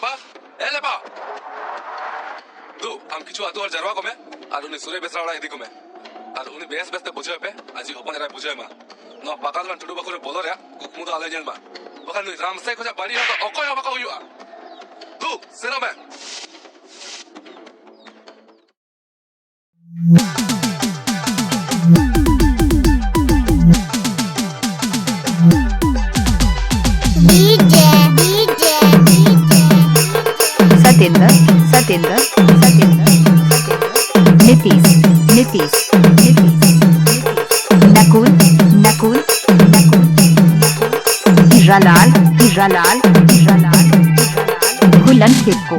Lepa? Lepa! Du, am kichu atu ar jarwa ko me, ar uni sure besra wala edi ko me. Ar uni bes te bujhoy pe, aji hopon era bujhoy ma. No pakal man tudu bakure bolor ya, kukmu da alejen ma. Bakan nui ramsay ko ja bari ho to okoy ho baka uyua. Du, sino me. Satinder, Nitish, Nakul, Jalal, Hulan Kitko.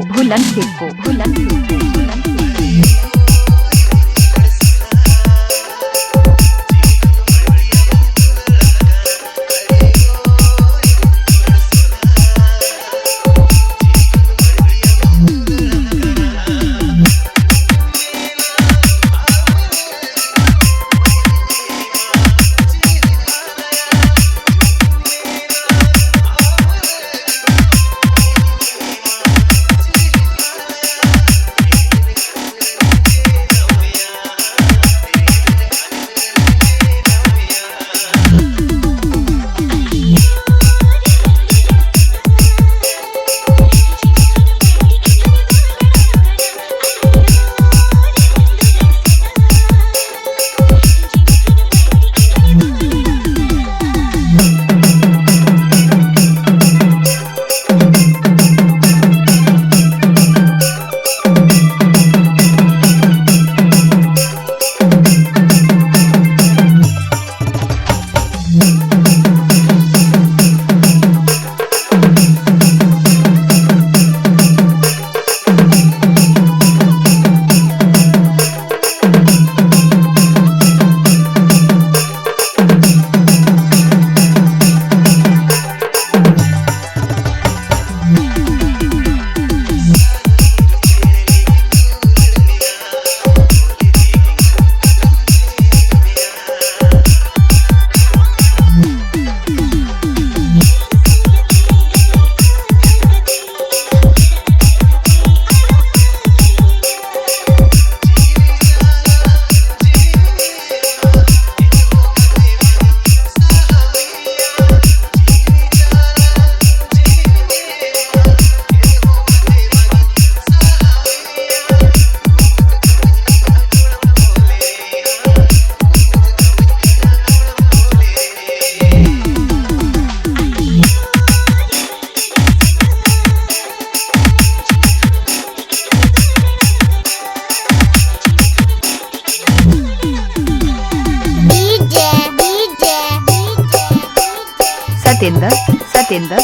Satinder,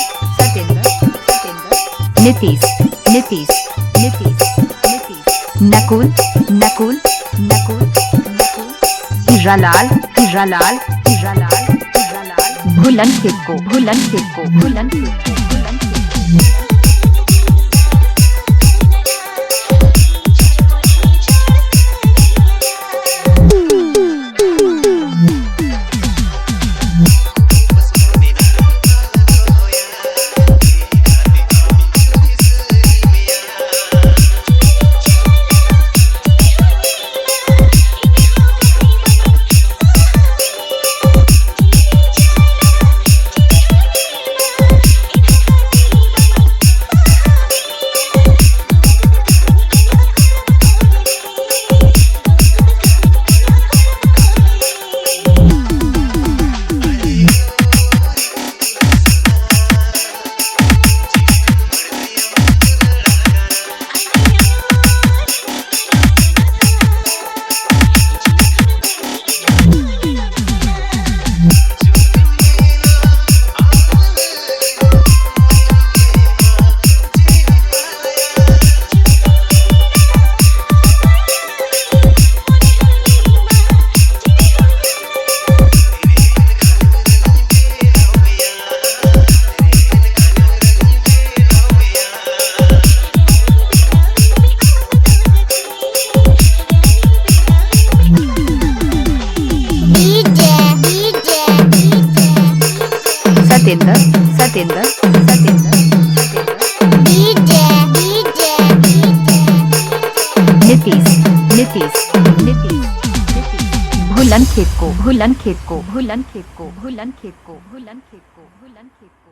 Nitish, Nakul, Jalal, Hulan Kitko. Nitish Nitish Nitish भूलन खेत को भूलन खेत को भूलन खेत को भूलन खेत को भूलन खेत को भूलन खेत को